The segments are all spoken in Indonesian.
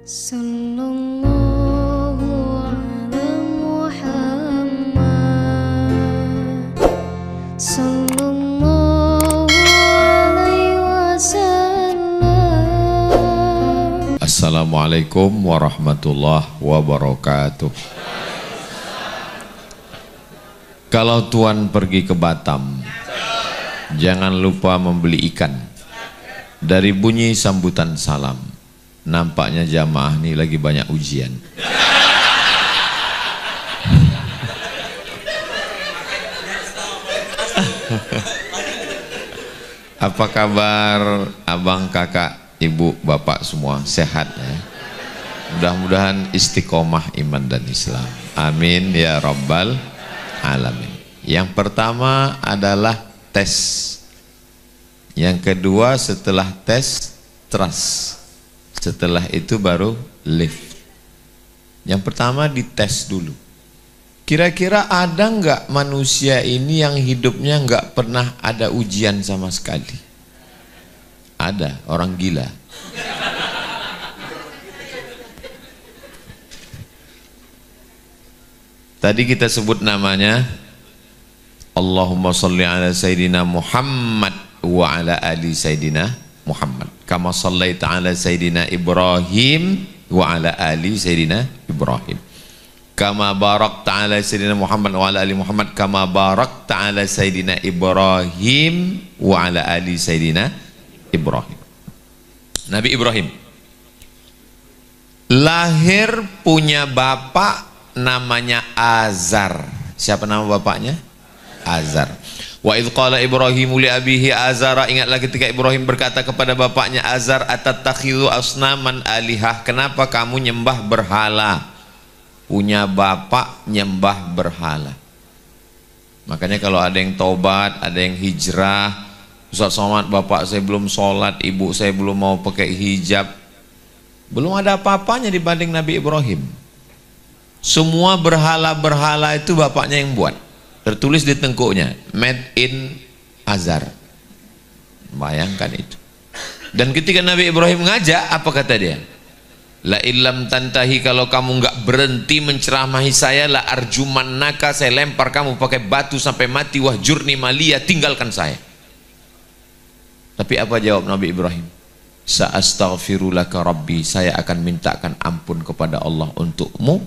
Sallallahu ala Muhammad Sallallahu alaihi wasallam. Assalamualaikum warahmatullahi wabarakatuh. Kalau tuan pergi ke Batam, jangan lupa membeli ikan. Dari bunyi sambutan salam, nampaknya jamaah ini lagi banyak ujian. Apa kabar abang, kakak, ibu, bapak semua sehat ya? Mudah-mudahan istiqomah iman dan Islam. Amin ya rabbal alamin. Yang pertama adalah tes. Yang kedua setelah tes, trust. Setelah itu baru lift. Yang pertama dites dulu. Kira-kira ada nggak manusia ini yang hidupnya nggak pernah ada ujian sama sekali? Ada, orang gila. Tadi kita sebut namanya Allahumma sholli ala Sayyidina Muhammad wa ala ali Sayyidina Muhammad kama shallaita ala Sayyidina Ibrahim wa ala ali Sayyidina Ibrahim kama barakta ala Sayyidina Muhammad wa ala ali Muhammad kama barakta ala Sayyidina Ibrahim wa ala ali Sayyidina Ibrahim. Nabi Ibrahim lahir punya bapak namanya Azar. Siapa nama bapaknya? Azar. Wa idh qala Ibrahimu li abihi Azara, ingatlah ketika Ibrahim berkata kepada bapaknya Azar, atattakhidhu asnaman alihah, kenapa kamu nyembah berhala? Punya bapak nyembah berhala. Makanya kalau ada yang taubat, ada yang hijrah, Ustaz Somad, bapak saya belum sholat, ibu saya belum mau pakai hijab, belum ada apa-apanya dibanding Nabi Ibrahim. Semua berhala-berhala itu bapaknya yang buat. Tertulis di tengkuknya, made in Azar. Bayangkan itu. Dan ketika Nabi Ibrahim ngajak, apa kata dia? La illam tantahi, kalau kamu nggak berhenti menceramahi saya, la arjumannaka, saya lempar kamu pakai batu sampai mati, wahjurni maliya, tinggalkan saya. Tapi apa jawab Nabi Ibrahim? Sa'astaghfirulaka rabbi, saya akan mintakan ampun kepada Allah untukmu,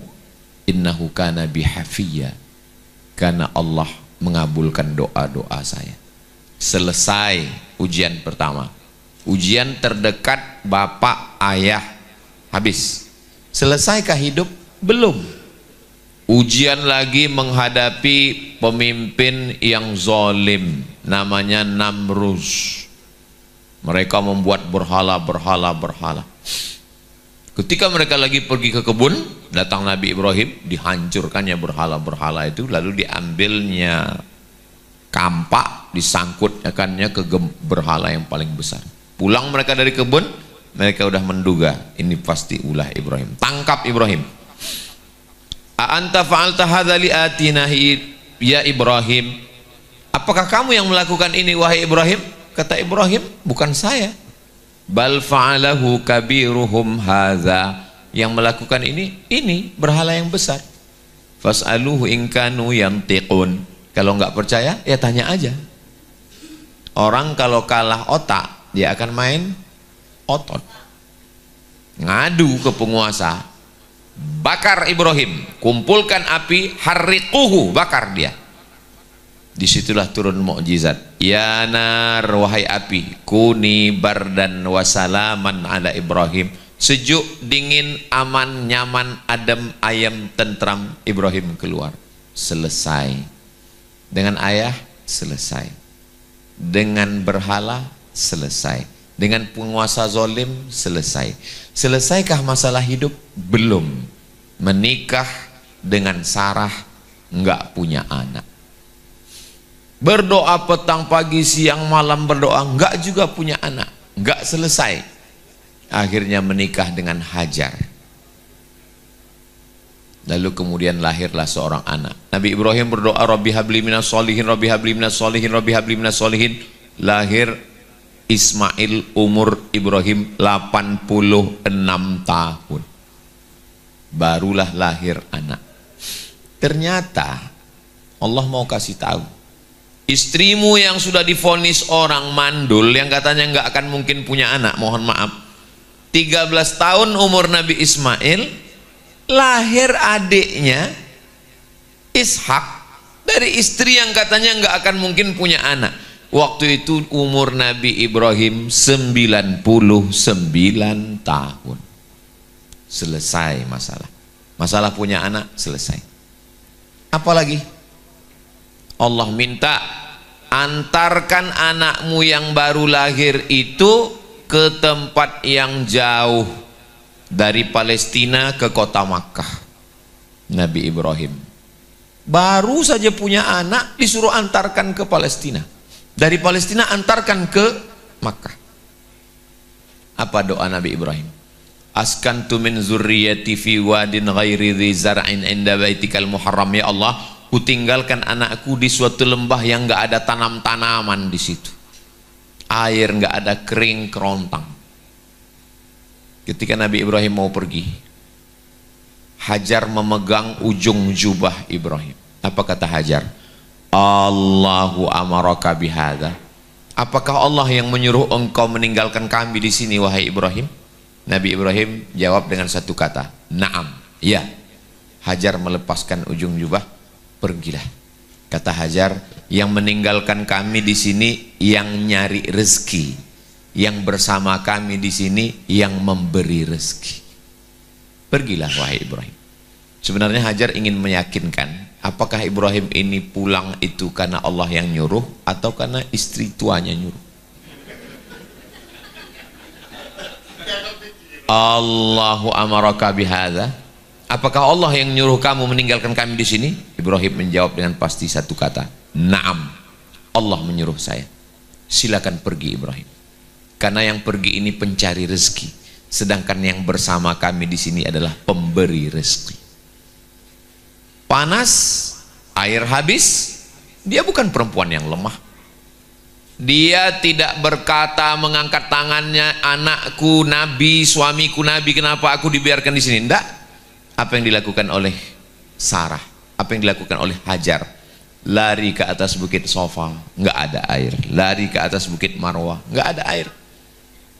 innahu kana bihafiyya, karena Allah mengabulkan doa-doa saya. Selesai ujian pertama. Ujian terdekat bapak, ayah, habis. Selesaikah hidup? Belum. Ujian lagi menghadapi pemimpin yang zalim, namanya Namrus. Mereka membuat berhala. Ketika mereka lagi pergi ke kebun, datang Nabi Ibrahim, dihancurkannya berhala-berhala itu, lalu diambilnya kampak, disangkutkannya ke berhala yang paling besar. Pulang mereka dari kebun, mereka udah menduga ini pasti ulah Ibrahim. Tangkap Ibrahim. A anta fa'alta hadza li atinahi ya Ibrahim? Apakah kamu yang melakukan ini wahai Ibrahim? Kata Ibrahim, bukan saya. Bal fa'alahu kabiruhum hadza, yang melakukan ini berhala yang besar. Fas'aluhu in kanu yantiqun, kalau nggak percaya ya tanya aja. Orang kalau kalah otak, dia akan main otot. Ngadu ke penguasa, bakar Ibrahim, kumpulkan api, harriquhu, bakar dia. Disitulah turun mukjizat. Ya nar, wahai api, kuni bardan wasalaman ala Ibrahim, sejuk, dingin, aman, nyaman, adem, ayam, tentram. Ibrahim keluar. Selesai. Dengan ayah, selesai. Dengan berhala, selesai. Dengan penguasa zalim, selesai. Selesaikah masalah hidup? Belum. Menikah dengan Sarah, enggak punya anak. Berdoa petang, pagi, siang, malam berdoa, enggak juga punya anak, enggak selesai. Akhirnya menikah dengan Hajar. Lalu kemudian lahirlah seorang anak. Nabi Ibrahim berdoa, Rabbi habli minas sholihin, Rabbi habli minas sholihin, Rabbi habli minas sholihin. Lahir Ismail, umur Ibrahim 86 tahun. barulah lahir anak. Ternyata Allah mau kasih tahu, istrimu yang sudah divonis orang mandul, yang katanya nggak akan mungkin punya anak, mohon maaf, 13 tahun umur Nabi Ismail, lahir adiknya Ishak dari istri yang katanya nggak akan mungkin punya anak. Waktu itu umur Nabi Ibrahim 99 tahun. Selesai masalah. Masalah punya anak selesai. Apalagi Allah minta, antarkan anakmu yang baru lahir itu ke tempat yang jauh dari Palestina ke kota Makkah. Nabi Ibrahim baru saja punya anak, disuruh antarkan ke Palestina. Dari Palestina antarkan ke Makkah. Apa doa Nabi Ibrahim? Askantu min zurriyati fi wadin ghairi dhi zar'in inda baitikal muharram. Ya Allah, kutinggalkan anakku di suatu lembah yang enggak ada tanam-tanaman di situ. Air enggak ada, kering kerontang. Ketika Nabi Ibrahim mau pergi, Hajar memegang ujung jubah Ibrahim. Apa kata Hajar? Allahu amaraka bihadza. Apakah Allah yang menyuruh engkau meninggalkan kami di sini, wahai Ibrahim? Nabi Ibrahim jawab dengan satu kata, na'am, ya. Hajar melepaskan ujung jubah, pergilah. Kata Hajar, yang meninggalkan kami di sini yang nyari rezeki, yang bersama kami di sini yang memberi rezeki. Pergilah wahai Ibrahim. Sebenarnya Hajar ingin meyakinkan, apakah Ibrahim ini pulang itu karena Allah yang nyuruh atau karena istri tuanya nyuruh. Allahu amaraka bihadza. Apakah Allah yang nyuruh kamu meninggalkan kami di sini? Ibrahim menjawab dengan pasti satu kata, na'am. Allah menyuruh saya. Silakan pergi Ibrahim. Karena yang pergi ini pencari rezeki, sedangkan yang bersama kami di sini adalah pemberi rezeki. Panas, air habis, dia bukan perempuan yang lemah. Dia tidak berkata mengangkat tangannya, anakku nabi, suamiku nabi, kenapa aku dibiarkan di sini? Tidak. Apa yang dilakukan oleh Sarah? Apa yang dilakukan oleh Hajar? Lari ke atas bukit Sofa, nggak ada air. Lari ke atas bukit Marwah, nggak ada air.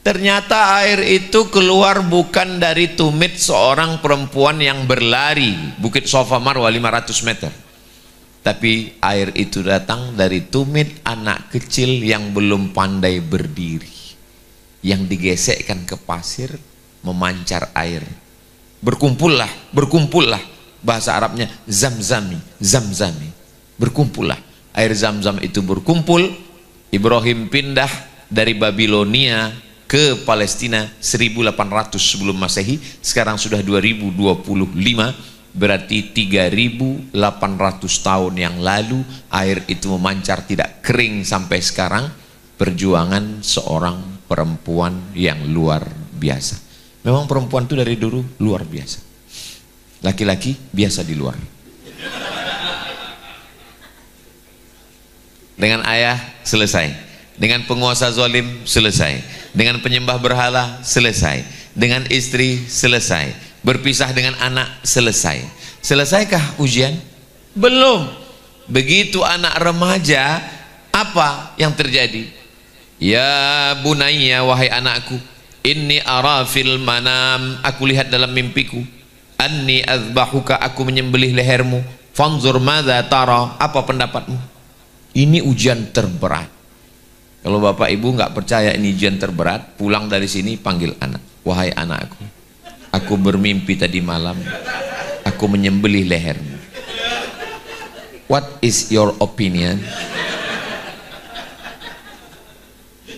Ternyata air itu keluar bukan dari tumit seorang perempuan yang berlari bukit Sofa Marwah 500 meter. Tapi air itu datang dari tumit anak kecil yang belum pandai berdiri, yang digesekkan ke pasir, memancar air. Berkumpullah, berkumpullah. Bahasa Arabnya zamzami, zamzami. Berkumpullah. Air zam-zam itu berkumpul. Ibrahim pindah dari Babilonia ke Palestina 1800 sebelum Masehi. Sekarang sudah 2025. Berarti 3.800 tahun yang lalu air itu memancar, tidak kering sampai sekarang. Perjuangan seorang perempuan yang luar biasa. Memang perempuan itu dari dulu luar biasa. Laki-laki biasa di luar. Dengan ayah selesai, dengan penguasa zalim selesai, dengan penyembah berhala selesai, dengan istri selesai, berpisah dengan anak selesai. Selesaikah ujian? Belum. Begitu anak remaja, apa yang terjadi? Ya bunayya, wahai anakku, inni ara fil manam, aku lihat dalam mimpiku, anni azbahuka, aku menyembelih lehermu, fanzur madza tara, apa pendapatmu? Ini ujian terberat. Kalau bapak ibu nggak percaya ini ujian terberat, pulang dari sini panggil anak, wahai anakku, aku bermimpi tadi malam, aku menyembelih lehermu. What is your opinion?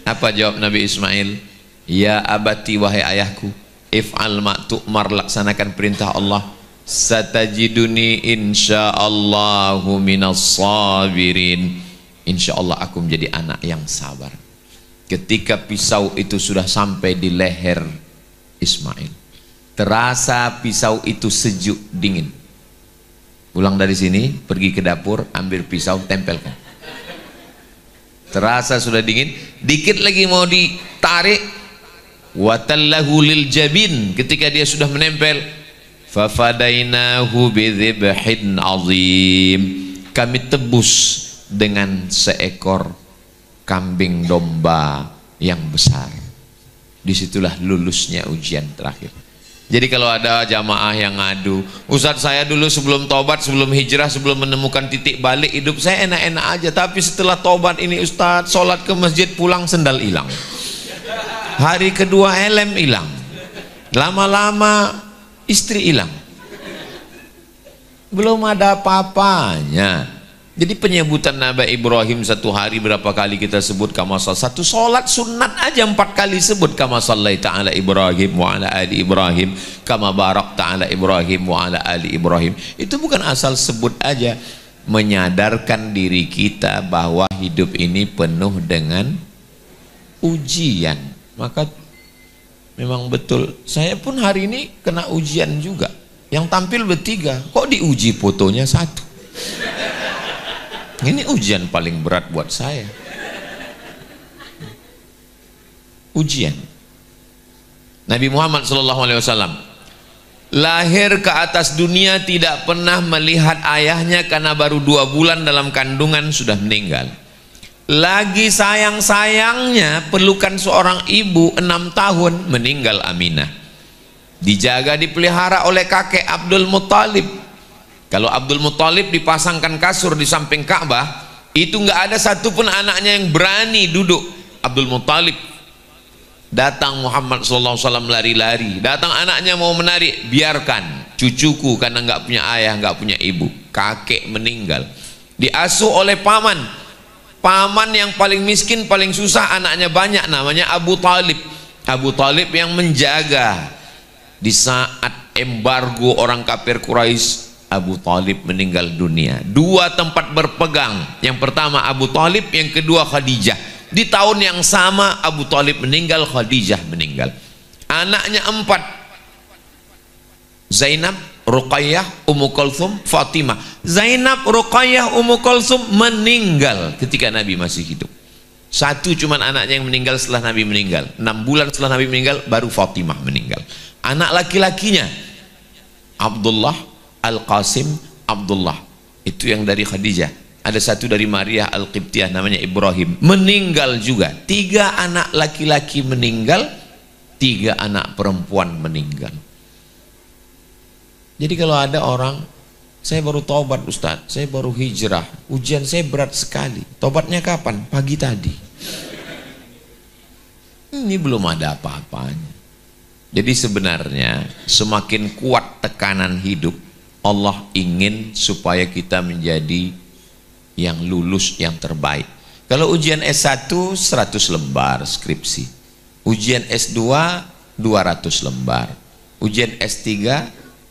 Apa jawab Nabi Ismail? Ya abati, wahai ayahku, if'al ma tu'mar, laksanakan perintah Allah. Satajiduni insyaallahu minas sabirin. Insyaallah aku menjadi anak yang sabar. Ketika pisau itu sudah sampai di leher Ismail, terasa pisau itu sejuk dingin. Pulang dari sini, pergi ke dapur, ambil pisau, tempelkan. Terasa sudah dingin, dikit lagi mau ditarik, watallahu lil jabin. Ketika dia sudah menempel, fafadainahu bidzibhin azim, kami tebus dengan seekor kambing domba yang besar. Disitulah lulusnya ujian terakhir. Jadi kalau ada jamaah yang ngadu, Ustadz saya dulu sebelum tobat, sebelum hijrah, sebelum menemukan titik balik hidup saya enak-enak aja, tapi setelah tobat ini Ustadz, sholat ke masjid pulang sendal hilang, hari kedua helm hilang, lama-lama istri hilang, belum ada apa-apanya. Jadi penyebutan Nabi Ibrahim satu hari berapa kali kita sebut kama satu sholat sunat aja 4 kali sebut kama sallaita ala Ibrahim wa ala ali Ibrahim kama barakta ala Ibrahim wa ala ali Ibrahim. Itu bukan asal sebut aja, menyadarkan diri kita bahwa hidup ini penuh dengan ujian. Maka memang betul, saya pun hari ini kena ujian juga. Yang tampil bertiga, kok diuji fotonya satu. Ini ujian paling berat buat saya. Ujian. Nabi Muhammad SAW lahir ke atas dunia tidak pernah melihat ayahnya karena baru 2 bulan dalam kandungan sudah meninggal. Lagi sayang-sayangnya pelukan seorang ibu 6 tahun, meninggal Aminah. Dijaga dipelihara oleh kakek Abdul Muttalib. Kalau Abdul Muttalib dipasangkan kasur di samping Ka'bah, itu nggak ada satupun anaknya yang berani duduk. Abdul Muttalib datang, Muhammad SAW lari-lari, datang anaknya mau menarik, biarkan cucuku, karena nggak punya ayah, nggak punya ibu, kakek meninggal, diasuh oleh paman yang paling miskin, paling susah, anaknya banyak, namanya Abu Talib. Abu Talib yang menjaga. Di saat embargo orang kafir Quraisy, Abu Talib meninggal dunia. 2 tempat berpegang, yang pertama Abu Talib, yang kedua Khadijah. Di tahun yang sama Abu Talib meninggal, Khadijah meninggal. Anaknya 4, Zainab, Ruqayyah, Ummu Kulthum, Fatimah. Zainab, Ruqayyah, Ummu Kulthum meninggal ketika Nabi masih hidup. 1 cuman anaknya yang meninggal setelah Nabi meninggal. 6 bulan setelah Nabi meninggal baru Fatimah meninggal. Anak laki-lakinya Abdullah, Al-Qasim, Abdullah, itu yang dari Khadijah. Ada 1 dari Maria Al-Qibtiyah namanya Ibrahim, meninggal juga. 3 anak laki-laki meninggal, 3 anak perempuan meninggal. Jadi kalau ada orang, saya baru tobat Ustadz, saya baru hijrah, ujian saya berat sekali, tobatnya kapan? Pagi tadi. Ini belum ada apa-apanya. Jadi sebenarnya semakin kuat tekanan hidup, Allah ingin supaya kita menjadi yang lulus, yang terbaik. Kalau ujian S1 100 lembar skripsi, ujian S2 200 lembar, ujian S3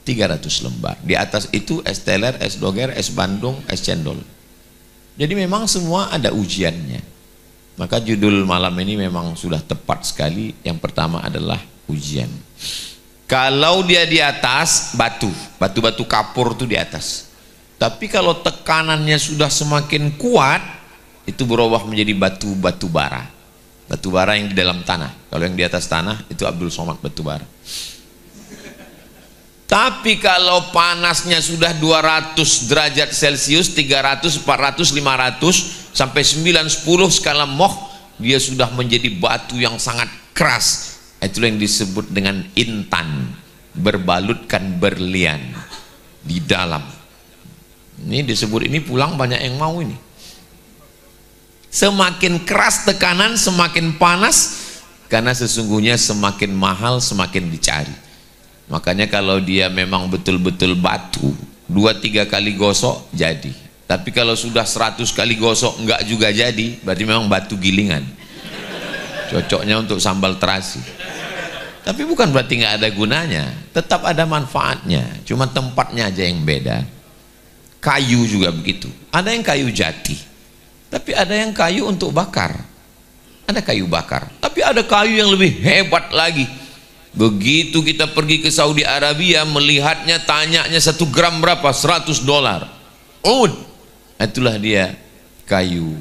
300 lembar. Di atas itu S teler, S doger, S Bandung, S cendol. Jadi memang semua ada ujiannya. Maka judul malam ini memang sudah tepat sekali. Yang pertama adalah ujian. Kalau dia di atas, batu-batu kapur itu di atas. Tapi kalau tekanannya sudah semakin kuat, itu berubah menjadi batu-batu bara. Batu bara yang di dalam tanah. Kalau yang di atas tanah itu Abdul Somad batu bara. Tapi kalau panasnya sudah 200 derajat Celcius, 300, 400, 500 sampai 9, 10 skala Mohs, dia sudah menjadi batu yang sangat keras. Itulah yang disebut dengan intan, berbalutkan berlian di dalam. Ini disebut, ini pulang banyak yang mau ini. Semakin keras tekanan, semakin panas, karena sesungguhnya semakin mahal, semakin dicari. Makanya kalau dia memang betul-betul batu, 2-3 kali gosok jadi. Tapi kalau sudah 100 kali gosok enggak juga jadi, berarti memang batu gilingan. Cocoknya untuk sambal terasi. Tapi bukan berarti nggak ada gunanya, tetap ada manfaatnya, cuma tempatnya aja yang beda. Kayu juga begitu, ada yang kayu jati, tapi ada yang kayu untuk bakar, ada kayu bakar, tapi ada kayu yang lebih hebat lagi. Begitu kita pergi ke Saudi Arabia, melihatnya, tanyanya 1 gram berapa? $100. Itulah dia kayu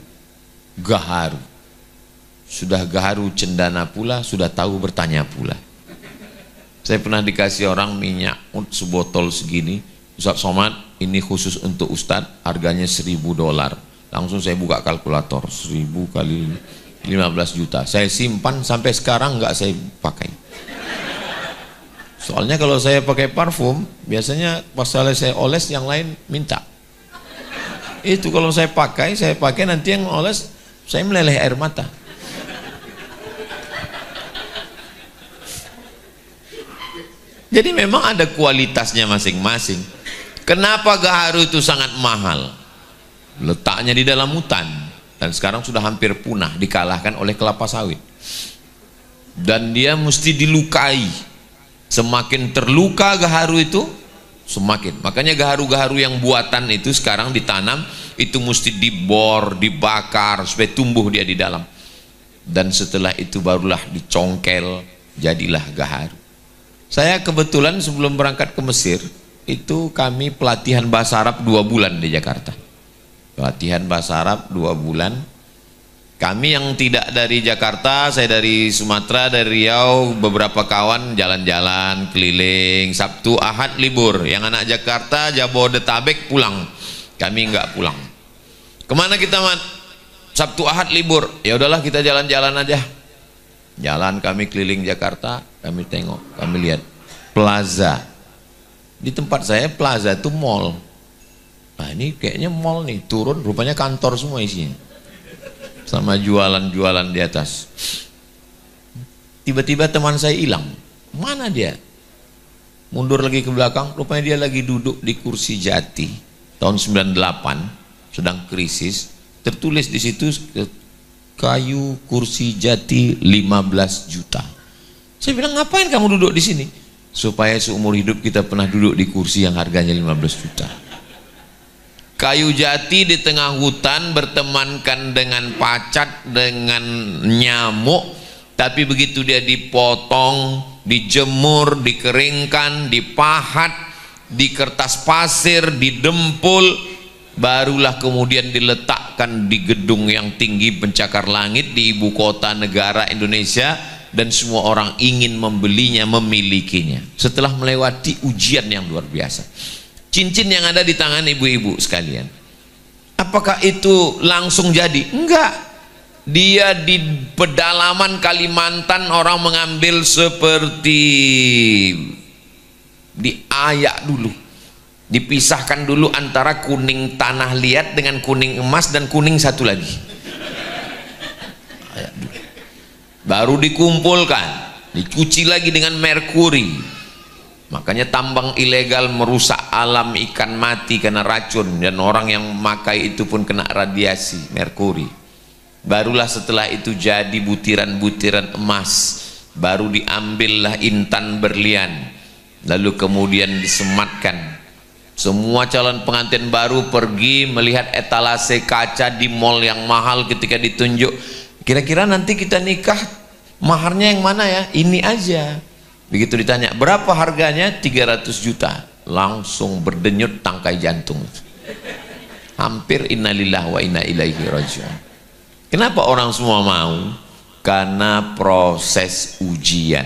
gaharu. Sudah gaharu cendana pula, sudah tahu bertanya pula. Saya pernah dikasih orang minyak sebotol segini, Ustaz Somad, ini khusus untuk Ustaz, harganya $1.000. Langsung saya buka kalkulator, 1.000 kali 15 juta. Saya simpan sampai sekarang nggak saya pakai. Soalnya kalau saya pakai parfum, biasanya pas saya oles yang lain minta. Itu kalau saya pakai nanti yang oles saya meleleh air mata. Jadi memang ada kualitasnya masing-masing. Kenapa gaharu itu sangat mahal? Letaknya di dalam hutan dan sekarang sudah hampir punah, dikalahkan oleh kelapa sawit. Dan dia mesti dilukai. Semakin terluka gaharu itu semakin. Makanya gaharu-gaharu yang buatan itu sekarang ditanam itu mesti dibor, dibakar supaya tumbuh dia di dalam. Dan setelah itu barulah dicongkel, jadilah gaharu. Saya kebetulan sebelum berangkat ke Mesir itu kami pelatihan bahasa Arab 2 bulan di Jakarta. Pelatihan bahasa Arab 2 bulan. Kami yang tidak dari Jakarta, saya dari Sumatera, dari Riau, beberapa kawan jalan-jalan keliling, Sabtu Ahad libur. Yang anak Jakarta Jabodetabek pulang, kami nggak pulang. Kemana kita, Mat? Sabtu Ahad libur. Ya udahlah kita jalan-jalan aja. Jalan kami keliling Jakarta, kami tengok, kami lihat plaza. Di tempat saya plaza itu mall. Nah ini kayaknya mall nih, turun rupanya kantor semua isinya. Sama jualan-jualan di atas. Tiba-tiba teman saya hilang. Mana dia? Mundur lagi ke belakang, rupanya dia lagi duduk di kursi Jati tahun 98, sedang krisis. Tertulis di situ kayu kursi Jati 15 juta. Saya bilang, ngapain kamu duduk di sini? Supaya seumur hidup kita pernah duduk di kursi yang harganya 15 juta. Kayu jati di tengah hutan bertemankan dengan pacat, dengan nyamuk, tapi begitu dia dipotong, dijemur, dikeringkan, dipahat, di kertas pasir, didempul, barulah kemudian diletakkan di gedung yang tinggi pencakar langit di ibu kota negara Indonesia, dan semua orang ingin membelinya, memilikinya setelah melewati ujian yang luar biasa. Cincin yang ada di tangan ibu-ibu sekalian, apakah itu langsung jadi? Enggak. Dia di pedalaman Kalimantan orang mengambil seperti diayak dulu, dipisahkan dulu antara kuning tanah liat dengan kuning emas dan kuning satu lagi. Ayak dulu. Baru dikumpulkan, dicuci lagi dengan merkuri. Makanya tambang ilegal merusak alam, ikan mati karena racun, dan orang yang memakai itu pun kena radiasi merkuri. Barulah setelah itu jadi butiran-butiran emas, baru diambillah intan berlian, lalu kemudian disematkan. Semua calon pengantin baru pergi melihat etalase kaca di mall yang mahal, ketika ditunjuk, kira-kira nanti kita nikah maharnya yang mana ya? Ini aja. Begitu ditanya berapa harganya, 300 juta, langsung berdenyut tangkai jantung, hampir innalillah wa inna ilaihi raji'un. Kenapa orang semua mau? Karena proses ujian.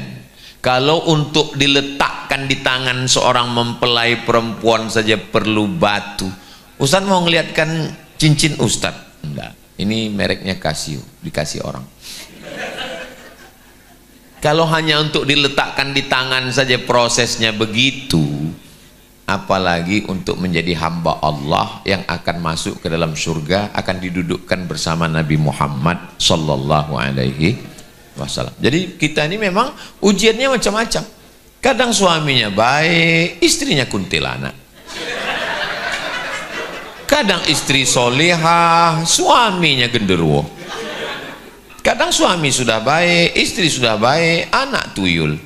Kalau untuk diletakkan di tangan seorang mempelai perempuan saja perlu batu. Ustaz mau ngeliatkan cincin Ustaz? Enggak, ini mereknya Casio, dikasih orang. Kalau hanya untuk diletakkan di tangan saja prosesnya begitu, apalagi untuk menjadi hamba Allah yang akan masuk ke dalam surga, akan didudukkan bersama Nabi Muhammad sallallahu alaihi wasallam. Jadi kita ini memang ujiannya macam-macam. Kadang suaminya baik, istrinya kuntilanak. Kadang istri solehah, suaminya genderuwo. Kadang suami sudah baik, istri sudah baik, anak tuyul.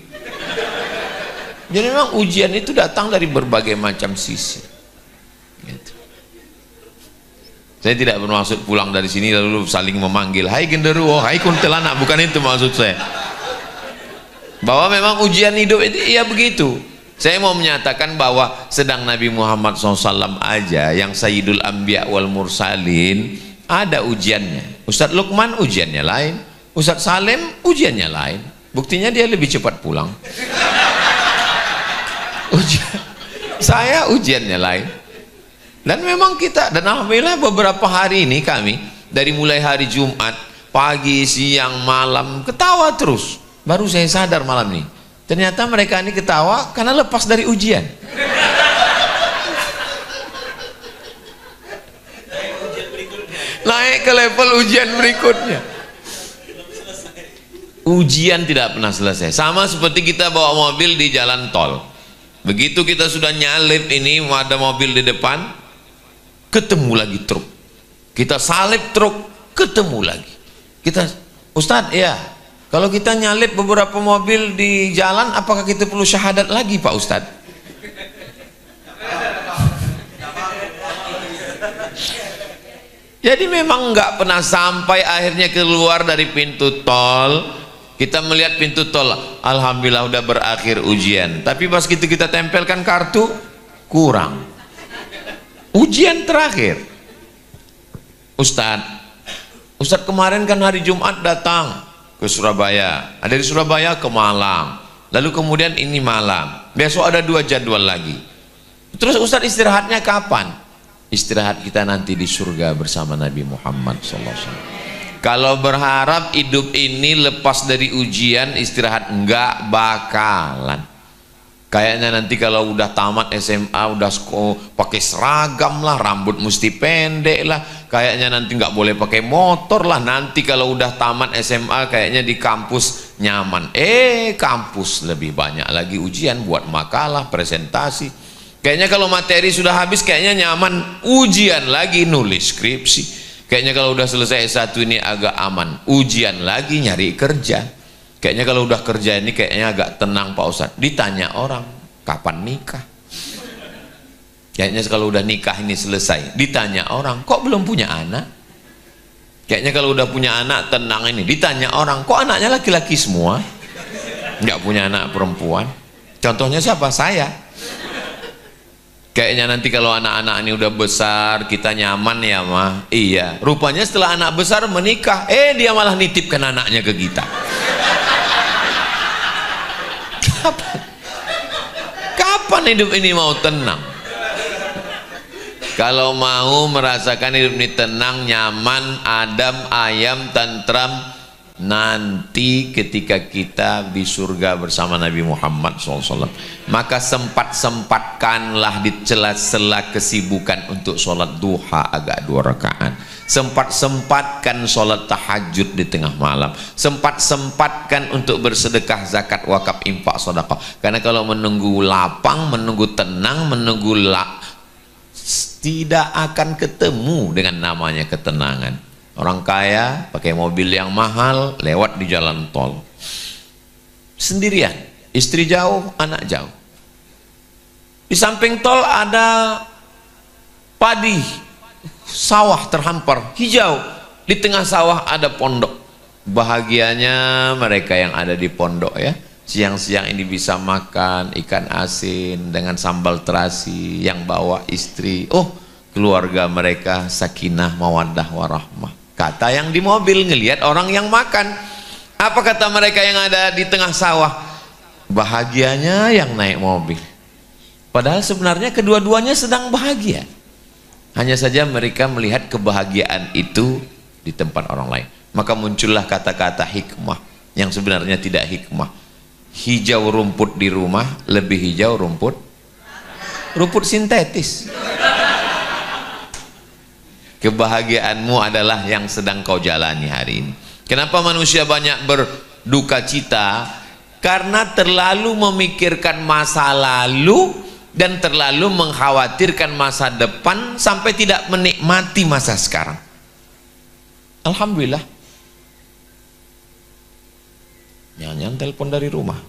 Jadi memang ujian itu datang dari berbagai macam sisi. Gitu. Saya tidak bermaksud pulang dari sini lalu saling memanggil, hai genderuwo, hai kuntilanak, bukan itu maksud saya. Bahwa memang ujian hidup itu iya begitu. Saya mau menyatakan bahwa sedang Nabi Muhammad SAW aja yang Sayyidul Anbiya wal Mursalin ada ujiannya. Ustadz Lukman ujiannya lain, Ustadz Salim ujiannya lain. Buktinya dia lebih cepat pulang. ujian. Saya ujiannya lain. Dan memang kita, dan alhamdulillah beberapa hari ini kami dari mulai hari Jumat pagi, siang, malam ketawa terus. Baru saya sadar malam ini, ternyata mereka ini ketawa karena lepas dari ujian. Naik ke level ujian berikutnya. Ujian tidak pernah selesai. Sama seperti kita bawa mobil di jalan tol. Begitu kita sudah nyalip ini, ada mobil di depan, ketemu lagi truk. Kita salip truk, ketemu lagi. Kita, Ustadz, ya, kalau kita nyalip beberapa mobil di jalan, apakah kita perlu syahadat lagi, Pak Ustadz? Jadi memang nggak pernah sampai akhirnya keluar dari pintu tol. Kita melihat pintu tol, alhamdulillah udah berakhir ujian. Tapi pas gitu kita tempelkan kartu, kurang. Ujian terakhir. Ustadz kemarin kan hari Jumat datang ke Surabaya. Ada di Surabaya ke Malang. Lalu kemudian ini malam. Besok ada 2 jadwal lagi. Terus Ustadz istirahatnya kapan? Istirahat kita nanti di surga bersama Nabi Muhammad SAW. Kalau berharap hidup ini lepas dari ujian, istirahat, enggak bakalan. Kayaknya nanti kalau udah tamat SMA, udah pakai seragam lah, rambut mesti pendek lah, kayaknya nanti nggak boleh pakai motor lah. Nanti kalau udah tamat SMA, kayaknya di kampus nyaman. Kampus lebih banyak lagi ujian buat makalah, presentasi. Kayaknya kalau materi sudah habis, kayaknya nyaman, ujian lagi nulis skripsi. Kayaknya kalau udah selesai S1 ini agak aman, ujian lagi nyari kerja. Kayaknya kalau udah kerja ini kayaknya agak tenang Pak Ustadz. Ditanya orang, kapan nikah? Kayaknya kalau udah nikah ini selesai. Ditanya orang, kok belum punya anak? Kayaknya kalau udah punya anak tenang ini. Ditanya orang, kok anaknya laki-laki semua? Nggak punya anak perempuan. Contohnya siapa? Saya. Kayaknya nanti kalau anak-anak ini udah besar, kita nyaman ya mah. Iya, rupanya setelah anak besar menikah, dia malah nitipkan anaknya ke kita. Kapan hidup ini mau tenang? Kalau mau merasakan hidup ini tenang, nyaman, adem, ayam, tentram, nanti ketika kita di surga bersama Nabi Muhammad SAW, maka sempat-sempatkanlah di sela-sela kesibukan untuk sholat duha agak 2 rakaat. Sempat-sempatkan sholat tahajud di tengah malam. Sempat-sempatkan untuk bersedekah, zakat, wakaf, infak, sedekah. Karena kalau menunggu lapang, menunggu tenang, menunggu tidak akan ketemu dengan namanya ketenangan. Orang kaya pakai mobil yang mahal, lewat di jalan tol sendirian, istri jauh, anak jauh. Di samping tol ada padi, sawah terhampar, hijau. Di tengah sawah ada pondok. Bahagianya mereka yang ada di pondok ya. Siang-siang ini bisa makan ikan asin dengan sambal terasi yang bawa istri. Keluarga mereka sakinah, mawaddah, warahmah. Kata yang di mobil ngelihat orang yang makan. Apa kata mereka yang ada di tengah sawah? Bahagianya yang naik mobil. Padahal sebenarnya kedua-duanya sedang bahagia. Hanya saja mereka melihat kebahagiaan itu di tempat orang lain. Maka muncullah kata-kata hikmah yang sebenarnya tidak hikmah. Hijau rumput di rumah, lebih hijau rumput sintetis. Kebahagiaanmu adalah yang sedang kau jalani hari ini. Kenapa manusia banyak berduka cita? Karena terlalu memikirkan masa lalu dan terlalu mengkhawatirkan masa depan sampai tidak menikmati masa sekarang. Alhamdulillah. Jangan telepon dari rumah.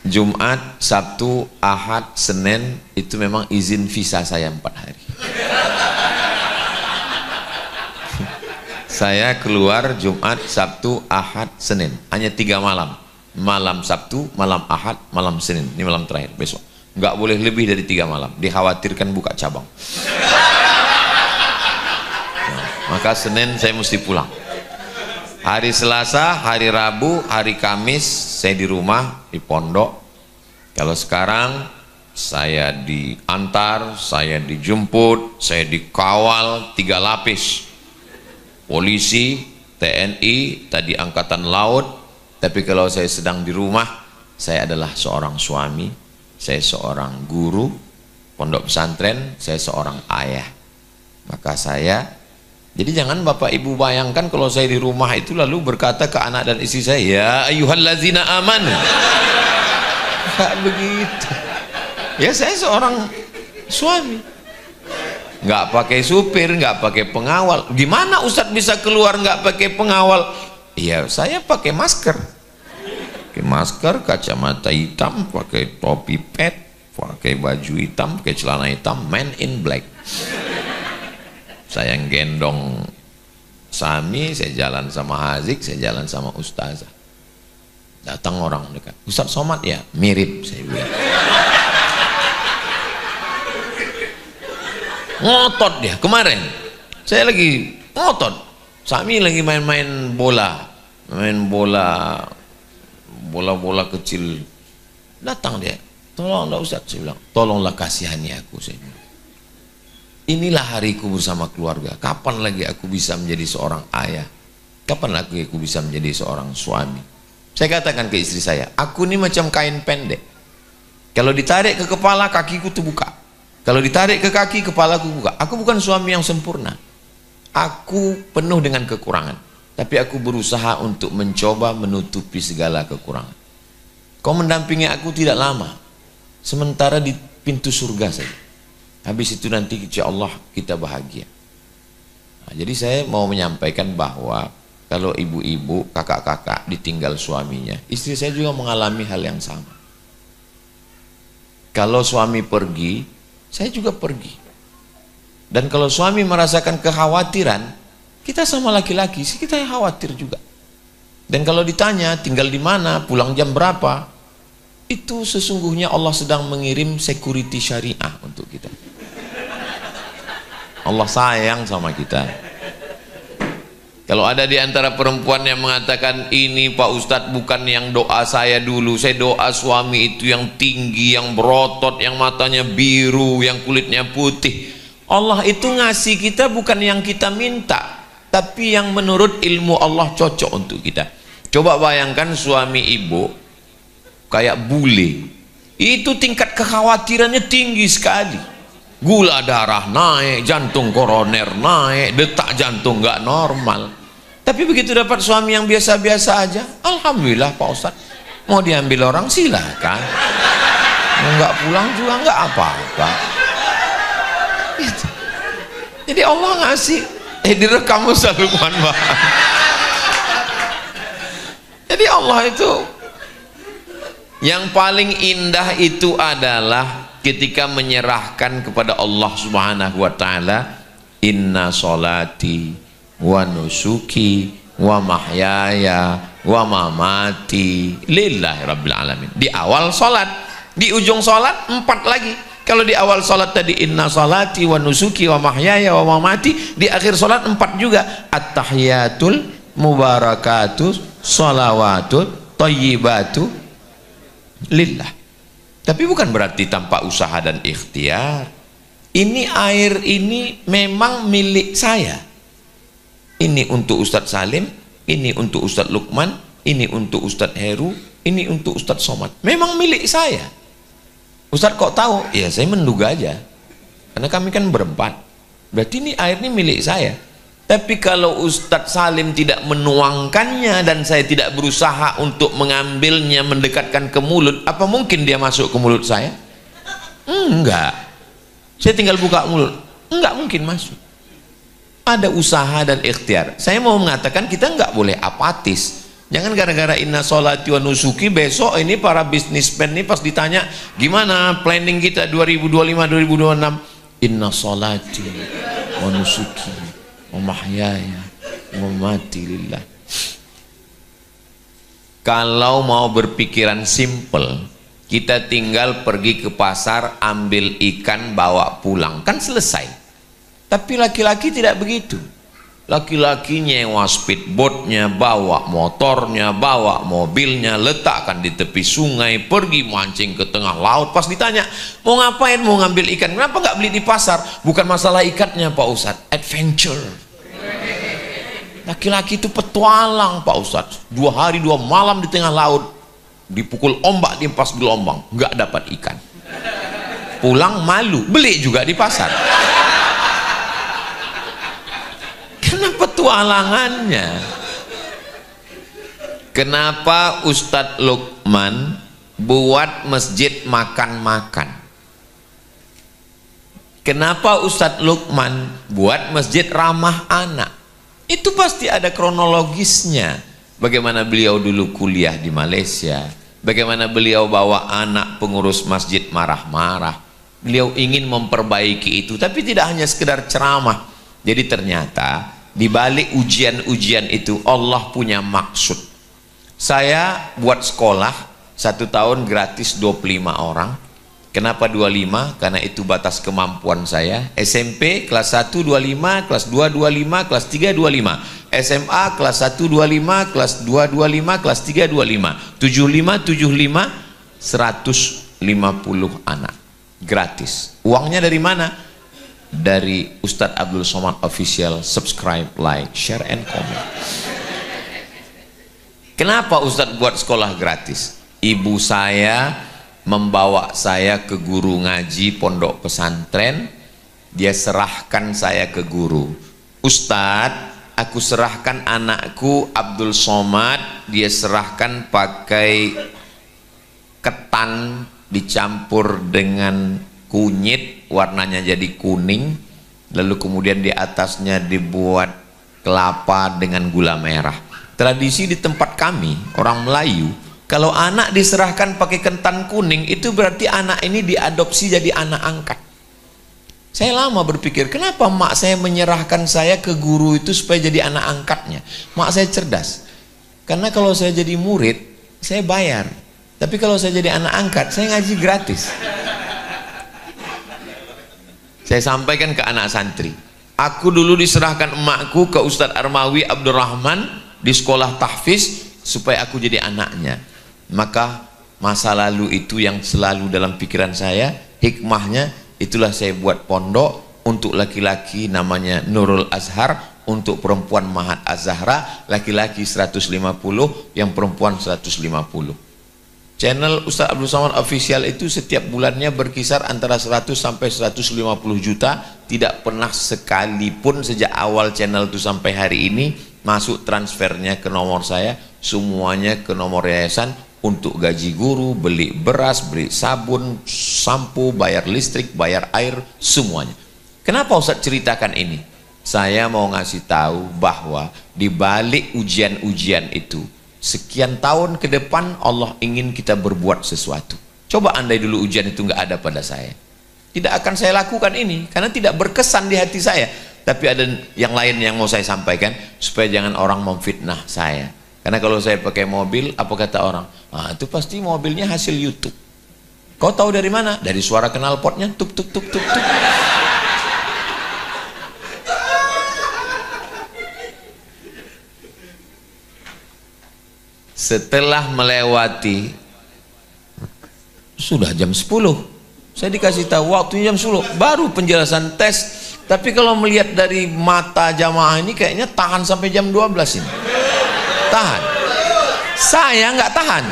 Jumat, Sabtu, Ahad, Senin itu memang izin visa saya 4 hari. Saya keluar Jumat, Sabtu, Ahad, Senin, hanya 3 malam. Malam Sabtu, malam Ahad, malam Senin. Ini malam terakhir besok. Nggak boleh lebih dari 3 malam. Dikhawatirkan buka cabang. Maka Senin saya mesti pulang. Hari Selasa, hari Rabu, hari Kamis saya di rumah, di pondok. Kalau sekarang saya diantar, saya dijemput, saya dikawal 3 lapis. Polisi, TNI, tadi Angkatan Laut. Tapi kalau saya sedang di rumah, saya adalah seorang suami, saya seorang guru pondok pesantren, saya seorang ayah. Maka jadi jangan Bapak Ibu bayangkan kalau saya di rumah itu lalu berkata ke anak dan istri saya, ya ayyuhallazina amanu. Enggak begitu. Ya saya seorang suami. Enggak pakai supir, enggak pakai pengawal. Gimana Ustadz bisa keluar enggak pakai pengawal? Iya, saya pakai masker. Pakai masker, kacamata hitam, pakai topi pet, pakai baju hitam, pakai celana hitam, man in black. Saya gendong Sami, saya jalan sama Hazik, saya jalan sama Ustazah. Datang orang dekat, Ustadz Somad ya? Mirip, saya bilang. Ngotot dia, kemarin saya lagi ngotot, Sami lagi main-main bola, bola kecil. Datang dia, tolong Ustadz, saya bilang, tolonglah kasihani aku, saya bilang. Inilah hariku bersama keluarga. Kapan lagi aku bisa menjadi seorang ayah? Kapan lagi aku bisa menjadi seorang suami? Saya katakan ke istri saya, aku ini macam kain pendek. Kalau ditarik ke kepala, kakiku tuh buka. Kalau ditarik ke kaki, kepalaku buka. Aku bukan suami yang sempurna. Aku penuh dengan kekurangan. Tapi aku berusaha untuk mencoba menutupi segala kekurangan. Kau mendampingi aku tidak lama. Sementara di pintu surga saja. Habis itu nanti insya Allah kita bahagia. Nah, jadi saya mau menyampaikan bahwa kalau ibu-ibu, kakak-kakak ditinggal suaminya, istri saya juga mengalami hal yang sama. Kalau suami pergi, saya juga pergi. Dan kalau suami merasakan kekhawatiran, kita sama laki-laki sih kita khawatir juga. Dan kalau ditanya tinggal di mana, pulang jam berapa, itu sesungguhnya Allah sedang mengirim security syariah untuk kita. Allah sayang sama kita. Kalau ada di antara perempuan yang mengatakan, ini Pak Ustadz bukan yang doa saya dulu, saya doa suami itu yang tinggi, yang berotot, yang matanya biru, yang kulitnya putih. Allah itu ngasih kita bukan yang kita minta, tapi yang menurut ilmu Allah cocok untuk kita. Coba bayangkan suami ibu kayak bule, itu tingkat kekhawatirannya tinggi sekali. Gula darah naik, jantung koroner naik, detak jantung nggak normal. Tapi begitu dapat suami yang biasa-biasa aja, alhamdulillah Pak Ustadz. Mau diambil orang silakan, mau nggak pulang juga nggak apa-apa. Jadi Allah ngasih, direkam Ustadz Lukman Bang. Jadi Allah itu yang paling indah itu adalah ketika menyerahkan kepada Allah Subhanahu wa taala, inna sholati wa nusuki wa mahyaya wa mamati lillahi rabbil alamin. Di awal salat, di ujung salat 4 lagi. Kalau di awal salat tadi inna sholati wa nusuki wa mahyaya wa mamati, di akhir salat 4 juga. At-tahiyatul mubarakatuh sholawatut thayyibatu lillah. Tapi bukan berarti tanpa usaha dan ikhtiar. Ini air ini memang milik saya. Ini untuk Ustadz Salim, ini untuk Ustadz Lukman, ini untuk Ustadz Heru, ini untuk Ustadz Somad. Memang milik saya. Ustadz kok tahu? Ya saya menduga aja. Karena kami kan berempat. Berarti ini air ini milik saya. Tapi kalau Ustadz Salim tidak menuangkannya dan saya tidak berusaha untuk mengambilnya, mendekatkan ke mulut, apa mungkin dia masuk ke mulut saya? Enggak. Saya tinggal buka mulut, enggak mungkin masuk. Ada usaha dan ikhtiar. Saya mau mengatakan kita enggak boleh apatis. Jangan gara-gara inna sholati wa nusuki, besok ini para bisnismen ini pas ditanya gimana planning kita 2025-2026, inna sholati wa nusuki mahyaya wa mamati lillah. Kalau mau berpikiran simple, kita tinggal pergi ke pasar, ambil ikan, bawa pulang, kan selesai. Tapi laki-laki tidak begitu. Laki-laki nyewa speedboatnya, bawa motornya, bawa mobilnya, letakkan di tepi sungai, pergi mancing ke tengah laut. Pas ditanya, mau ngapain? Mau ngambil ikan. Kenapa nggak beli di pasar? Bukan masalah ikatnya Pak Ustadz, adventure. Laki-laki itu petualang Pak Ustadz. 2 hari 2 malam di tengah laut, dipukul ombak, diempas gelombang, nggak dapat ikan. Pulang malu, beli juga di pasar. Kenapa petualangannya? Kenapa Ustadz Lukman buat masjid makan-makan? Kenapa Ustadz Lukman buat masjid ramah anak? Itu pasti ada kronologisnya. Bagaimana beliau dulu kuliah di Malaysia, bagaimana beliau bawa anak pengurus masjid marah-marah. Beliau ingin memperbaiki itu, tapi tidak hanya sekedar ceramah. Jadi ternyata di balik ujian-ujian itu Allah punya maksud. Saya buat sekolah 1 tahun gratis 25 orang. Kenapa 25? Karena itu batas kemampuan saya. SMP kelas 1 25, kelas 2 25, kelas 3 25. SMA kelas 1 25, kelas 2 25, kelas 3 25. 75 150 anak. Gratis. Uangnya dari mana? Dari Ustadz Abdul Somad Official. Subscribe, like, share, and comment. Kenapa Ustadz buat sekolah gratis? Ibu saya membawa saya ke guru ngaji pondok pesantren. Dia serahkan saya ke guru. Ustadz, aku serahkan anakku Abdul Somad. Dia serahkan pakai ketan dicampur dengan kunyit, warnanya jadi kuning, lalu kemudian di atasnya dibuat kelapa dengan gula merah. Tradisi di tempat kami orang Melayu, kalau anak diserahkan pakai ketan kuning, itu berarti anak ini diadopsi jadi anak angkat. Saya lama berpikir, kenapa mak saya menyerahkan saya ke guru itu supaya jadi anak angkatnya? Mak saya cerdas, karena kalau saya jadi murid saya bayar, tapi kalau saya jadi anak angkat saya ngaji gratis. Saya sampaikan ke anak santri, aku dulu diserahkan emakku ke Ustadz Armawi Abdurrahman di sekolah tahfiz supaya aku jadi anaknya. Maka masa lalu itu yang selalu dalam pikiran saya, hikmahnya itulah saya buat pondok. Untuk laki-laki namanya Nurul Azhar, untuk perempuan Mahat Az-Zahra, laki-laki 150, yang perempuan 150. Channel Ustadz Abdul Somad Official itu setiap bulannya berkisar antara 100 sampai 150 juta. Tidak pernah sekalipun sejak awal channel itu sampai hari ini masuk transfernya ke nomor saya, semuanya ke nomor yayasan untuk gaji guru, beli beras, beli sabun, sampo, bayar listrik, bayar air, semuanya. Kenapa Ustadz ceritakan ini? Saya mau ngasih tahu bahwa di balik ujian-ujian itu, sekian tahun ke depan Allah ingin kita berbuat sesuatu. Coba andai dulu ujian itu nggak ada pada saya, tidak akan saya lakukan ini karena tidak berkesan di hati saya. Tapi ada yang lain yang mau saya sampaikan supaya jangan orang memfitnah saya. Karena kalau saya pakai mobil, apa kata orang? Ah, itu pasti mobilnya hasil YouTube. Kau tahu dari mana? Dari suara knalpotnya, tuk tuk tuk tuk tuk. Setelah melewati, sudah jam 10, saya dikasih tahu waktunya jam 10, baru penjelasan tes. Tapi kalau melihat dari mata jamaah ini kayaknya tahan sampai jam 12 ini. Tahan. Saya nggak tahan.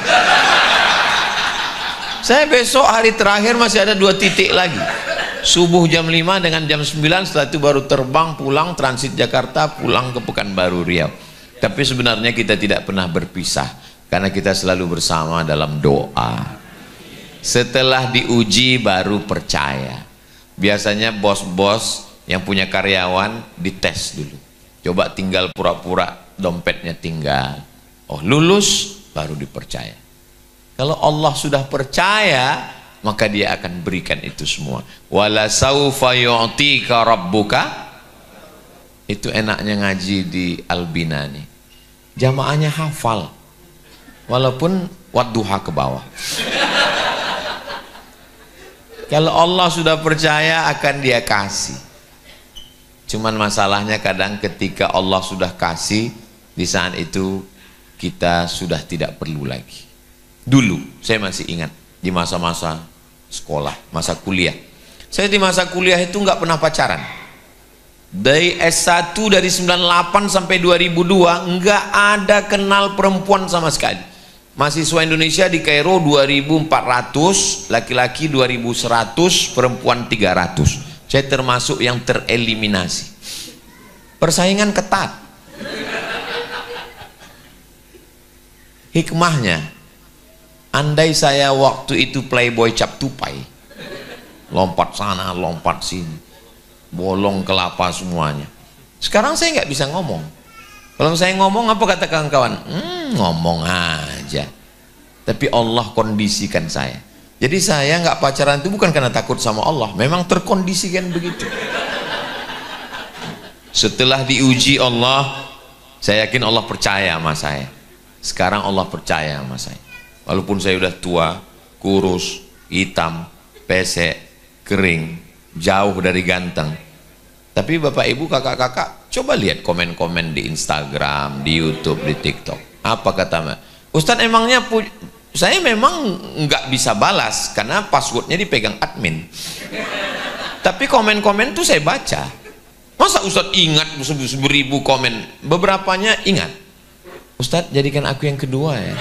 Saya besok hari terakhir masih ada 2 titik lagi. Subuh jam 5 dengan jam 9, setelah itu baru terbang pulang transit Jakarta, pulang ke Pekanbaru Riau. Tapi sebenarnya kita tidak pernah berpisah karena kita selalu bersama dalam doa. Setelah diuji baru percaya. Biasanya bos-bos yang punya karyawan dites dulu. Coba tinggal pura-pura dompetnya tinggal. Oh, lulus baru dipercaya. Kalau Allah sudah percaya, maka dia akan berikan itu semua. Wala saufa yu'tika rabbuka. Itu enaknya ngaji di Albina nih. Jamaahnya hafal. Walaupun wadduha ke bawah. Kalau Allah sudah percaya akan dia kasih. Cuman masalahnya kadang ketika Allah sudah kasih, di saat itu kita sudah tidak perlu lagi. Dulu saya masih ingat di masa-masa sekolah, masa kuliah. Saya di masa kuliah itu nggak pernah pacaran. Dari S1 dari 98 sampai 2002 nggak ada kenal perempuan sama sekali. Mahasiswa Indonesia di Kairo 2400, laki-laki 2100, perempuan 300. Saya termasuk yang tereliminasi. Persaingan ketat. Hikmahnya, andai saya waktu itu playboy cap tupai, lompat sana lompat sini, bolong kelapa semuanya. Sekarang saya nggak bisa ngomong. Kalau saya ngomong, apa kata kawan-kawan? Ngomong aja. Tapi Allah kondisikan saya. Jadi saya nggak pacaran itu bukan karena takut sama Allah, memang terkondisikan begitu. Setelah diuji Allah, saya yakin Allah percaya sama saya. Sekarang Allah percaya sama saya. Walaupun saya udah tua, kurus, hitam, pesek, kering, jauh dari ganteng. Tapi bapak ibu kakak-kakak, coba lihat komen-komen di Instagram, di YouTube, di TikTok. Apa kata Ustadz? Emangnya saya memang nggak bisa balas karena passwordnya dipegang admin. Tapi komen-komen tuh saya baca. Masa Ustadz ingat 1000 komen? Beberapanya ingat. Ustadz, jadikan aku yang kedua ya.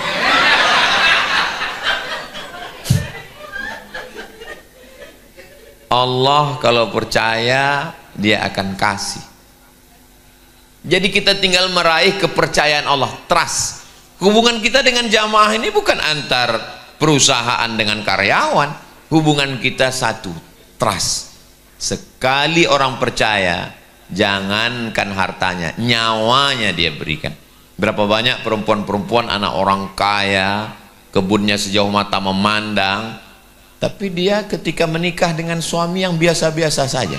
Allah kalau percaya, dia akan kasih. Jadi kita tinggal meraih kepercayaan Allah, trust. Hubungan kita dengan jamaah ini bukan antar perusahaan dengan karyawan. Hubungan kita satu, trust. Sekali orang percaya, jangankan hartanya, nyawanya dia berikan. Berapa banyak perempuan-perempuan anak orang kaya, kebunnya sejauh mata memandang, tapi dia ketika menikah dengan suami yang biasa-biasa saja.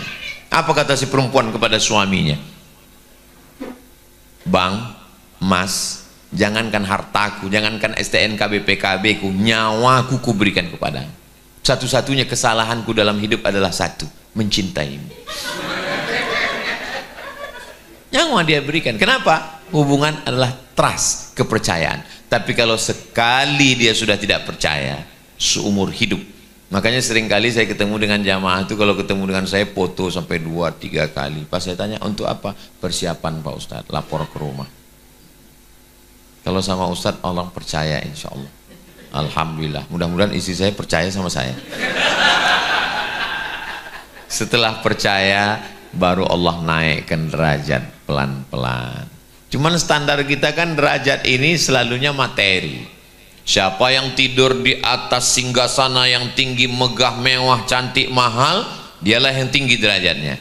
Apa kata si perempuan kepada suaminya? Bang, Mas, jangankan hartaku, jangankan STNK BPKB ku, nyawaku ku berikan kepadamu. Satu-satunya kesalahanku dalam hidup adalah satu, mencintaimu. Nyawa dia berikan. Kenapa? Hubungan adalah trust, kepercayaan. Tapi kalau sekali dia sudah tidak percaya, seumur hidup. Makanya seringkali saya ketemu dengan jamaah itu, kalau ketemu dengan saya foto sampai 2-3 kali. Pas saya tanya, untuk apa? Persiapan Pak Ustadz, lapor ke rumah. Kalau sama Ustadz, Allah percaya insya Allah. Alhamdulillah, mudah-mudahan istri saya percaya sama saya. Setelah percaya, baru Allah naikkan derajat pelan-pelan. Cuman standar kita kan derajat ini selalunya materi. Siapa yang tidur di atas singgasana yang tinggi, megah, mewah, cantik, mahal, dialah yang tinggi derajatnya.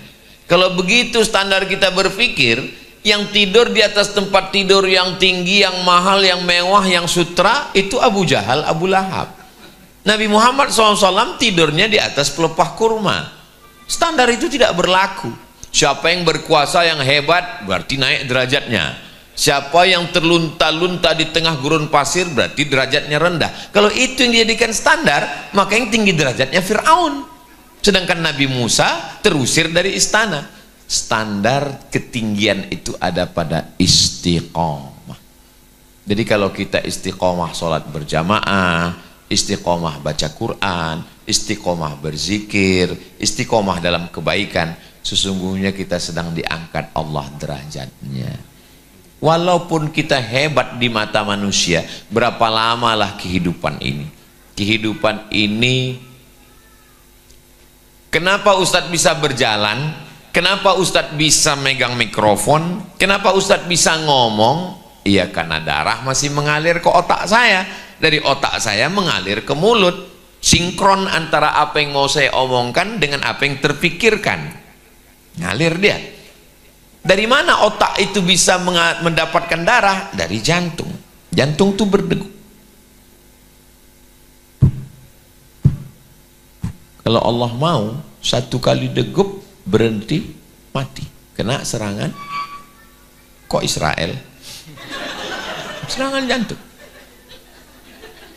Kalau begitu standar kita berpikir, yang tidur di atas tempat tidur yang tinggi, yang mahal, yang mewah, yang sutra, itu Abu Jahal, Abu Lahab. Nabi Muhammad SAW tidurnya di atas pelepah kurma. Standar itu tidak berlaku. Siapa yang berkuasa yang hebat berarti naik derajatnya. Siapa yang terlunta-lunta di tengah gurun pasir berarti derajatnya rendah. Kalau itu yang dijadikan standar, maka yang tinggi derajatnya Fir'aun. Sedangkan Nabi Musa terusir dari istana. Standar ketinggian itu ada pada istiqomah. Jadi kalau kita istiqomah sholat berjamaah, istiqomah baca Quran, istiqomah berzikir, istiqomah dalam kebaikan, sesungguhnya kita sedang diangkat Allah derajatnya. Walaupun kita hebat di mata manusia, berapa lamalah kehidupan ini? Kehidupan ini, kenapa Ustadz bisa berjalan? Kenapa Ustadz bisa megang mikrofon? Kenapa Ustadz bisa ngomong? Iya, karena darah masih mengalir ke otak saya. Dari otak saya mengalir ke mulut. Sinkron antara apa yang mau saya omongkan dengan apa yang terpikirkan. Ngalir dia. Dari mana otak itu bisa mendapatkan darah? Dari jantung. Jantung itu berdegup. Kalau Allah mau, satu kali degup berhenti, mati. Kena serangan. Kok Israel? Serangan jantung.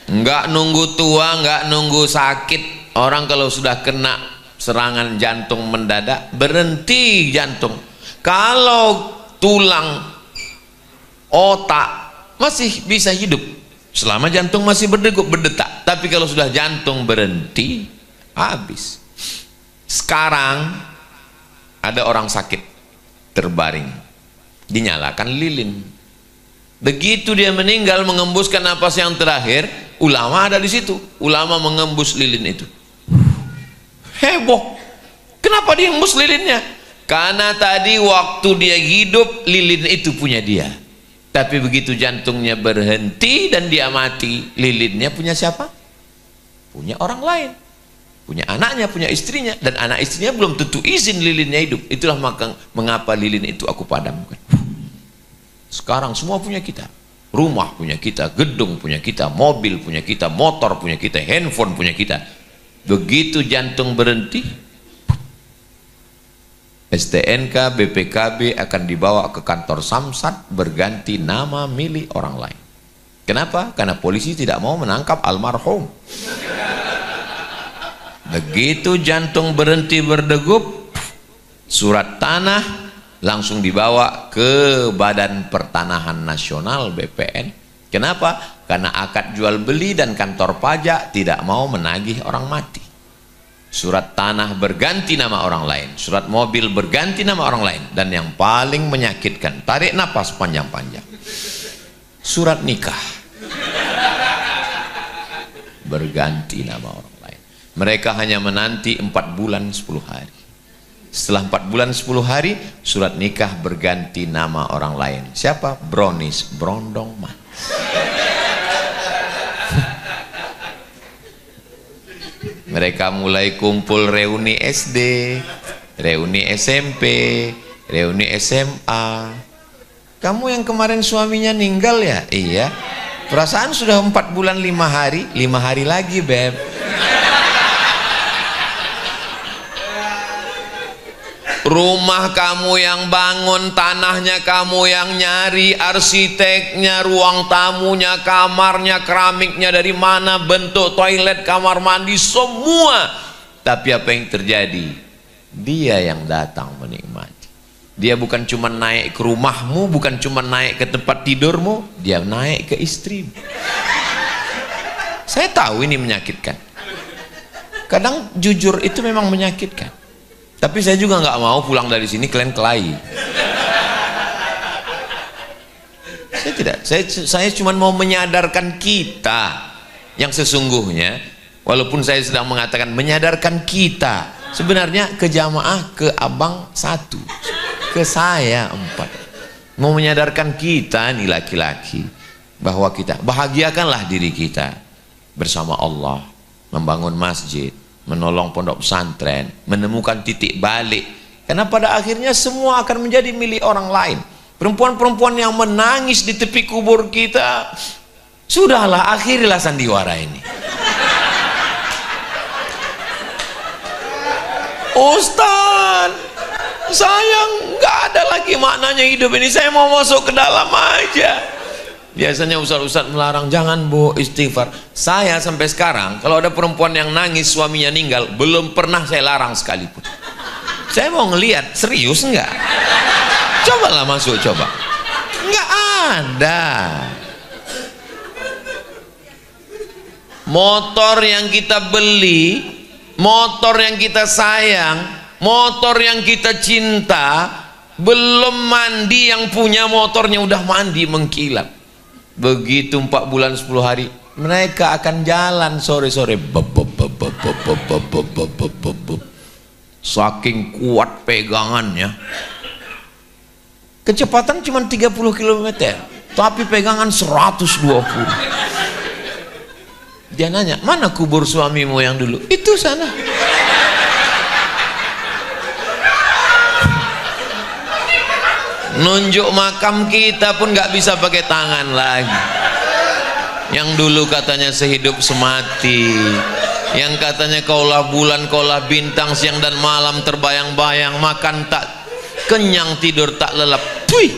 Enggak nunggu tua, enggak nunggu sakit. Orang kalau sudah kena serangan jantung mendadak, berhenti jantung. Kalau tulang, otak masih bisa hidup selama jantung masih berdegup, berdetak. Tapi kalau sudah jantung berhenti, habis. Sekarang ada orang sakit terbaring, dinyalakan lilin. Begitu dia meninggal, mengembuskan napas yang terakhir, ulama ada di situ. Ulama mengembus lilin itu. Heboh. Kenapa dia ngembus lilinnya? Karena tadi waktu dia hidup, lilin itu punya dia. Tapi begitu jantungnya berhenti dan dia mati, lilinnya punya siapa? Punya orang lain. Punya anaknya, punya istrinya. Dan anak istrinya belum tentu izin lilinnya hidup. Itulah mengapa lilin itu aku padamkan. Sekarang semua punya kita. Rumah punya kita, gedung punya kita, mobil punya kita, motor punya kita, handphone punya kita. Begitu jantung berhenti, STNK, BPKB akan dibawa ke kantor Samsat berganti nama milik orang lain. Kenapa? Karena polisi tidak mau menangkap almarhum. Begitu jantung berhenti berdegup, surat tanah langsung dibawa ke Badan Pertanahan Nasional BPN. Kenapa? Karena akad jual beli dan kantor pajak tidak mau menagih orang mati. Surat tanah berganti nama orang lain, surat mobil berganti nama orang lain, dan yang paling menyakitkan, tarik napas panjang-panjang, surat nikah berganti nama orang lain. Mereka hanya menanti 4 bulan 10 hari. Setelah 4 bulan 10 hari, surat nikah berganti nama orang lain. Siapa? Brownies, Brondong Manis. Mereka mulai kumpul reuni SD, reuni SMP, reuni SMA. Kamu yang kemarin suaminya meninggal ya? Iya. Perasaan sudah 4 bulan 5 hari, 5 hari lagi, Beb. Rumah kamu yang bangun, tanahnya kamu yang nyari, arsiteknya, ruang tamunya, kamarnya, keramiknya dari mana, bentuk toilet, kamar mandi, semua. Tapi apa yang terjadi? Dia yang datang menikmati. Dia bukan cuma naik ke rumahmu, bukan cuma naik ke tempat tidurmu, dia naik ke istrimu. Saya tahu ini menyakitkan. Kadang jujur itu memang menyakitkan. Tapi saya juga nggak mau pulang dari sini kalian kelahi. Saya tidak. Saya cuma mau menyadarkan kita yang sesungguhnya. Walaupun saya sedang mengatakan menyadarkan kita, sebenarnya ke jamaah, ke abang 1, ke saya 4. Mau menyadarkan kita nih laki-laki bahwa kita bahagiakanlah diri kita bersama Allah, membangun masjid, menolong pondok pesantren, menemukan titik balik. Karena pada akhirnya semua akan menjadi milik orang lain. Perempuan-perempuan yang menangis di tepi kubur kita, sudahlah, akhirilah sandiwara ini. Ustaz, sayang, nggak ada lagi maknanya hidup ini, saya mau masuk ke dalam aja. Biasanya ustaz-ustaz melarang, jangan bu, istighfar. Saya sampai sekarang kalau ada perempuan yang nangis suaminya meninggal, belum pernah saya larang sekalipun. Saya mau ngelihat serius enggak. Cobalah masuk, coba. Enggak ada. Motor yang kita beli, motor yang kita sayang, motor yang kita cinta, belum mandi yang punya motornya udah mandi mengkilap. Begitu 4 bulan 10 hari, mereka akan jalan sore-sore. Saking kuat pegangannya. Kecepatan cuma 30 km, tapi pegangan 120. Dia nanya, mana kubur suamimu yang dulu? Itu sana. Nunjuk makam kita pun nggak bisa pakai tangan lagi. Yang dulu katanya sehidup semati, yang katanya kaulah bulan, kaulah bintang, siang dan malam terbayang-bayang, makan tak kenyang, tidur tak lelap. Puih.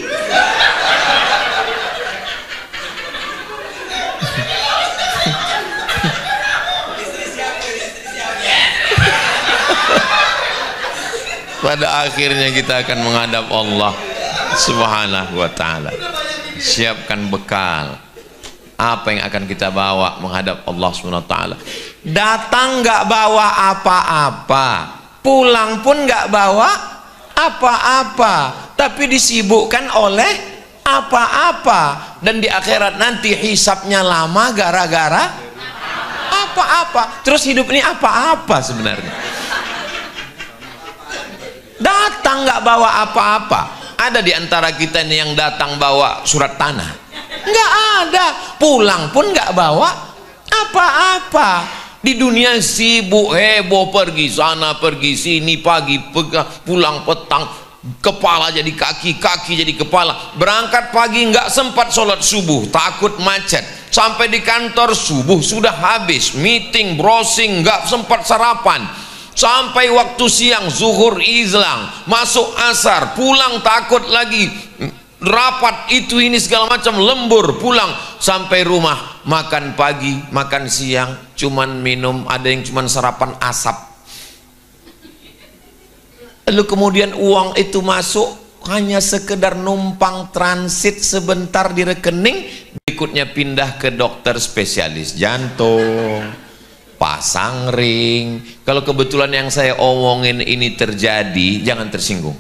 Pada akhirnya kita akan menghadap Allah Subhanahu wa ta'ala. Siapkan bekal. Apa yang akan kita bawa menghadap Allah Subhanahu wa ta'ala. Datang nggak bawa apa-apa, pulang pun nggak bawa apa-apa, tapi disibukkan oleh apa-apa. Dan di akhirat nanti hisabnya lama gara-gara apa-apa. Terus hidup ini apa-apa sebenarnya. Datang nggak bawa apa-apa. Ada di antara kita ini yang datang bawa surat tanah? Nggak ada. Pulang pun nggak bawa apa-apa. Di dunia sibuk heboh, pergi sana pergi sini, pagi pulang petang, kepala jadi kaki, kaki jadi kepala. Berangkat pagi nggak sempat sholat subuh, takut macet. Sampai di kantor subuh sudah habis, meeting, browsing, nggak sempat sarapan. Sampai waktu siang zuhur hilang, masuk asar, pulang takut lagi rapat itu ini segala macam, lembur, pulang sampai rumah makan pagi, makan siang, cuman minum, ada yang cuman sarapan asap. Lalu kemudian uang itu masuk hanya sekedar numpang transit sebentar di rekening, berikutnya pindah ke dokter spesialis jantung, pasang ring. Kalau kebetulan yang saya omongin ini terjadi, jangan tersinggung.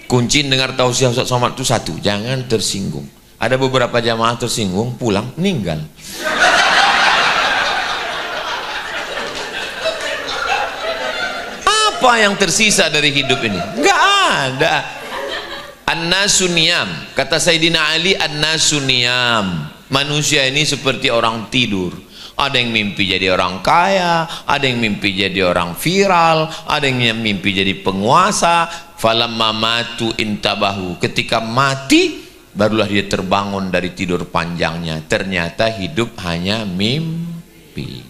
Kunci dengar tausiah Ustaz Somad itu satu, jangan tersinggung. Ada beberapa jamaah tersinggung, pulang meninggal. Apa yang tersisa dari hidup ini? Enggak ada. An-nasuniyam, kata Sayyidina Ali, an-nasuniyam, manusia ini seperti orang tidur. Ada yang mimpi jadi orang kaya, ada yang mimpi jadi orang viral, ada yang mimpi jadi penguasa. Falamma matu intabahu, ketika mati barulah dia terbangun dari tidur panjangnya. Ternyata hidup hanya mimpi.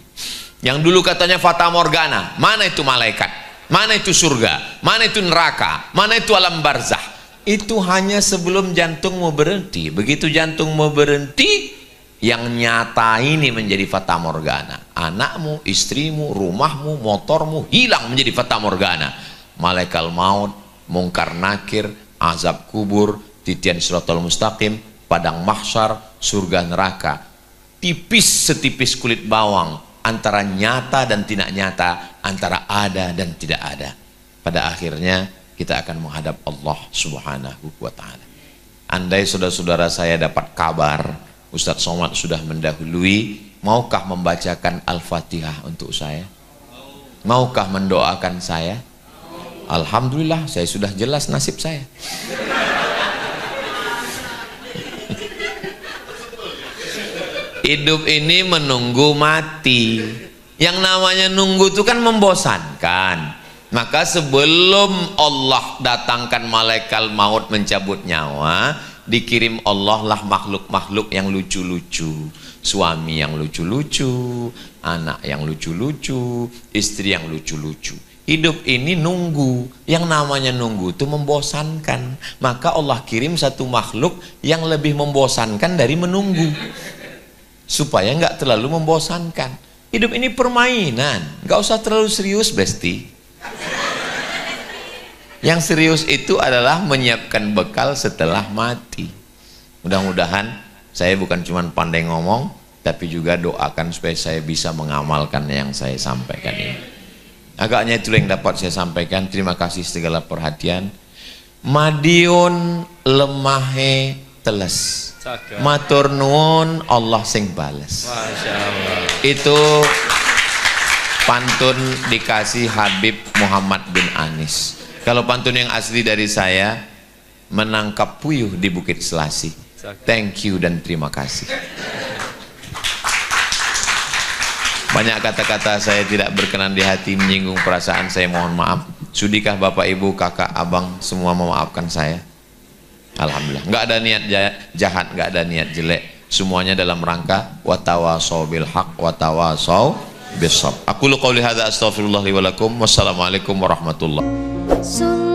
Yang dulu katanya fata morgana, mana itu malaikat, mana itu surga, mana itu neraka, mana itu alam barzah. Itu hanya sebelum jantung mau berhenti. Begitu jantung mau berhenti, yang nyata ini menjadi fata morgana. Anakmu, istrimu, rumahmu, motormu hilang menjadi fata morgana. Malaikat maut, mungkar nakir, azab kubur, titian siratal mustaqim, padang mahsyar, surga neraka, tipis setipis kulit bawang, antara nyata dan tidak nyata, antara ada dan tidak ada. Pada akhirnya kita akan menghadap Allah Subhanahu wa ta'ala. Andai saudara-saudara saya dapat kabar Ustaz Somad sudah mendahului, maukah membacakan Al-Fatihah untuk saya? Maukah mendoakan saya? Alhamdulillah, saya sudah jelas nasib saya. Hidup ini menunggu mati. Yang namanya nunggu itu kan membosankan. Maka sebelum Allah datangkan malaikat maut mencabut nyawa, dikirim Allah lah makhluk-makhluk yang lucu-lucu. Suami yang lucu-lucu, anak yang lucu-lucu, istri yang lucu-lucu. Hidup ini nunggu. Yang namanya nunggu itu membosankan. Maka Allah kirim satu makhluk yang lebih membosankan dari menunggu, supaya nggak terlalu membosankan. Hidup ini permainan, nggak usah terlalu serius, Besti. Yang serius itu adalah menyiapkan bekal setelah mati. Mudah-mudahan saya bukan cuma pandai ngomong, tapi juga doakan supaya saya bisa mengamalkan yang saya sampaikan ini. Agaknya itu yang dapat saya sampaikan. Terima kasih segala perhatian. Madiun lemahe teles, matur nuwun Allah sing bales. Masya Allah. Itu pantun dikasih Habib Muhammad bin Anis. Kalau pantun yang asli dari saya, menangkap puyuh di Bukit Selasi. Thank you dan terima kasih. Banyak kata-kata saya tidak berkenan di hati, menyinggung perasaan saya, mohon maaf. Sudikah Bapak Ibu, kakak, abang semua memaafkan saya? Alhamdulillah. Nggak ada niat jahat, nggak ada niat jelek. Semuanya dalam rangka watawasau bil haq watawasau bis sabr. Aku qouli hadza astaghfirullah li wa lakum. Wassalamualaikum warahmatullahi wabarakatuh.